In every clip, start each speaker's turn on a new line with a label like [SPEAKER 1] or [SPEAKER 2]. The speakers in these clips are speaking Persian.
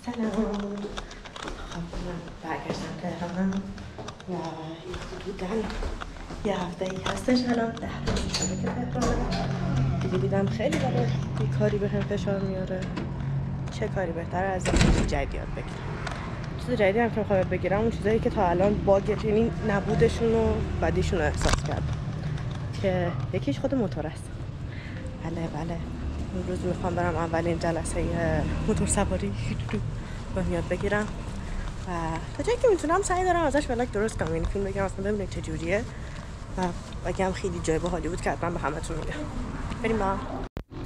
[SPEAKER 1] سلام. خب من برگشتم تهرانم و حدوداً یه هفته ای هستش الان 10 روز شده که تهرانم. دیگه دیدم خیلی داره بیکاری به هم فشار میاره. چه کاری بهتره از این چیز جدید یاد بگیرم. چیز جدیدی هم که میخوام یاد بگیرم اون چیزایی که تا الان باگ، یعنی نبودشون و بدیشون رو احساس کردم که یکیش خود موتور است. بله امروز میخوام برم اولین جلسه موتور سواری رو یاد بگیرم و تا جایی که میتونم سعی دارم ازش ولاگ درست کنم، یعنی فیلم بگیرم اصلا ببینید چه جوریه و اگه هم خیلی جای باحالی بود که حتما به همتون میگم. بریم با.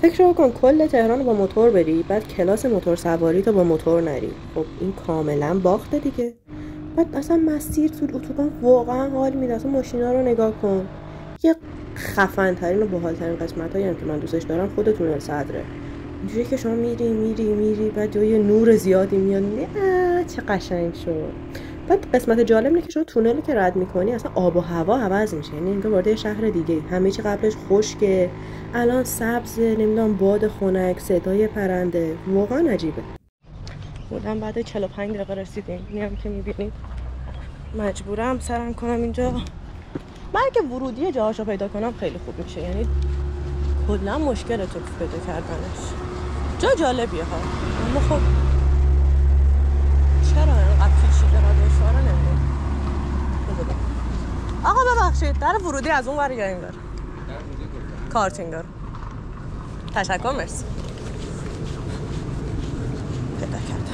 [SPEAKER 1] فکر کن کل تهران رو با موتور بری، بعد کلاس موتور سواری تو با موتور نری. خب این کاملا باخته دیگه. بعد اصلا مسیر تو اتوبان واقعا حال میده. اصلا ماشینا رو نگاه کن. یه خفن ترین و باحال ترین قسمتایی هم که من دوستش دارم خود تونل صدره. اینجوری که شما میری بعد یه نور زیادی میاد. چه قشنگ شد. بعد قسمت جالب اینه که شما تونلی که رد میکنی اصلا آب و هوا عوض میشه، یعنی انگار وارد شهر دیگه. همه چی قبلش خشکه، الان سبز، نمیدونم باد خنک، صدای پرنده، واقعا عجیبه. بودم بعد 45 دقیقه رسیدیم. اینم که میبینید مجبورم سرم کنم اینجا. من که ورودی جاهاشو پیدا کنم خیلی خوب میشه، یعنی کلا مشکل تو پیدا کردنش. جا جالبیه ها، اما خب چرا اینقدر پیچیده و دشواره نمیدونم. آقا ببخشید در ورودی از اون ور یا این ور؟ کارتینگ داره. تشکر، مرسی. پیدا کردم.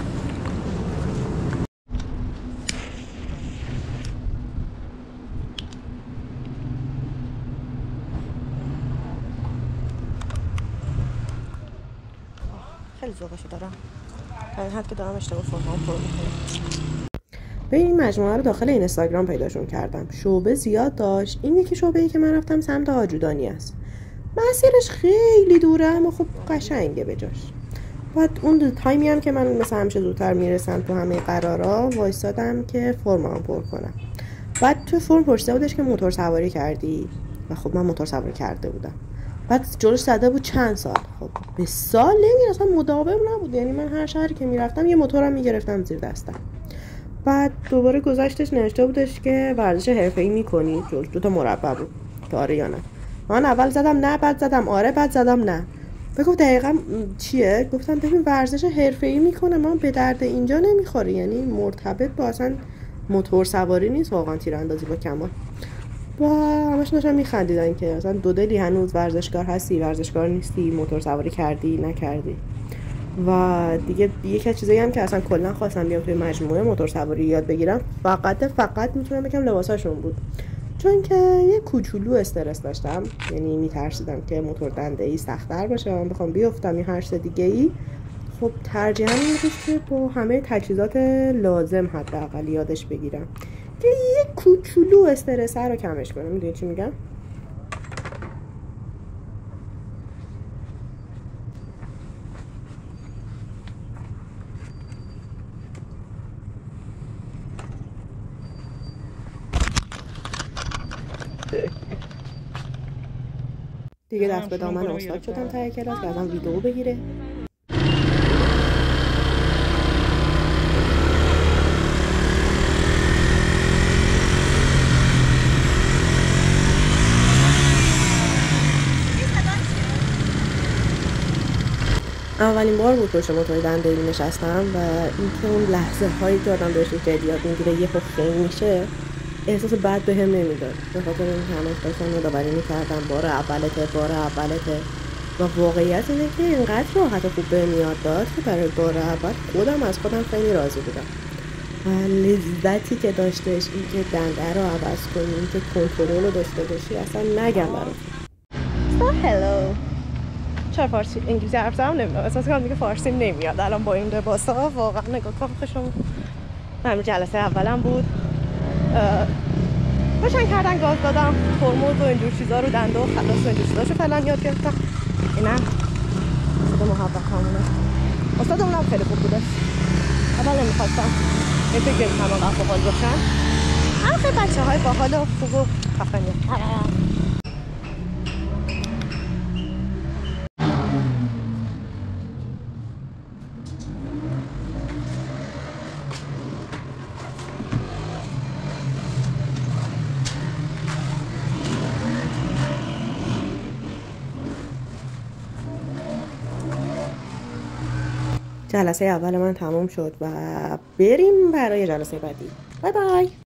[SPEAKER 1] خیلی ذوقشو دارم تا این حد که دارم اشتباه فرمام پر میکنم. به این مجموعه رو داخل اینستاگرام پیداشون کردم. شعبه زیاد داشت. این یکی شعبه‌ای که من رفتم سمت آجودانی است. مسیرش خیلی دوره اما خب قشنگه بجاش. بعد اون تایمی هم که من مثلا همیشه زودتر میرسم تو همه قرارا وایسادم که فرمام پر کنم. بعد تو فرم پرسیده بودش که موتور سواری کردی و خب من موتور سواری کرده بودم. بعد جلوش زده بود چند سال. خب به سال نمیرسم، مداوم نبود، یعنی من هر شهری که میرفتم یه موتورم میگرفتم زیر دستم. بعد دوباره گذشتش نوشته بودش که ورزش حرفه‌ای میکنی، جلوش 2 تا مربع بود که آره یا نه. من اول زدم نه، بعد زدم آره، بعد زدم نه. بگو دقیقاً چیه؟ گفتم ببین ورزش حرفه‌ای میکنه، من به درد اینجا نمیخوره، یعنی مرتبط با اصلا موتور سواری نیست واقعا، تیراندازی با کمان. با همش داشتن میخندیدن که اصلا دو دلی هنوز ورزشکار هستی، ورزشکار نیستی، موتور سواری کردی نکردی. و دیگه یکی از چیزایی هم که اصلا کلا خواستم بیام توی مجموعه موتور سواری یاد بگیرم فقط میتونم بگم لباساشون بود، چون که یه کوچولو استرس داشتم، یعنی میترسیدم که موتور دنده‌ای سخت‌تر باشه من بخوام بیافتم یا هر چیز دیگه‌ای. خب ترجیحاً این بود که با همه تجهیزات لازم حداقل یادش بگیرم که یه کوچولو استرس رو کمش کنم. میدونی چی میگم؟ دیگه دست به دامن استاد شدم ته کلاس که ازم ویدیو بگیره. اولین بار بود پشت موتور دنده‌ای نشستم و اینکه اون لحظه هایی که آدم بهش جدیات میگیره یه خیلی میشه، احساس بد بهم نمیداد. به خاطر اینکه همش داشتم یادآوری میکردم بار اولته و واقعیت اینه که اینقدر راحت و خوب بهم یاد داد که برای بار اول خودم از خودم خیلی راضی بودم. و لذتی که داشتش، اینکه دنده رو عوض کنی، اینکه کنترل رو داشته باشی، اصلا نگم برات. هلو. چرا فارسی انگلیسی حرف زدم نمیدونم، احساس کنم دیگه فارسی نمیاد الان با این لباسا. واقعا نگاه کن خشم. همین جلسه اولم بود. روشن کردن، گاز دادم، ترمز و اینجور چیزا رو، دنده و خلاص و اینجور چیزاشو فعلا یاد گرفتم. اینم صدا محبت همونه. استادمونم خیلی خوب بوده. اول نمیخواستم این فکر همه قفل باحال باشن، اما خیلی بچه های باحال و خوب و خفنی. جلسه اول من تموم شد و بریم برای جلسه بعدی. بای بای.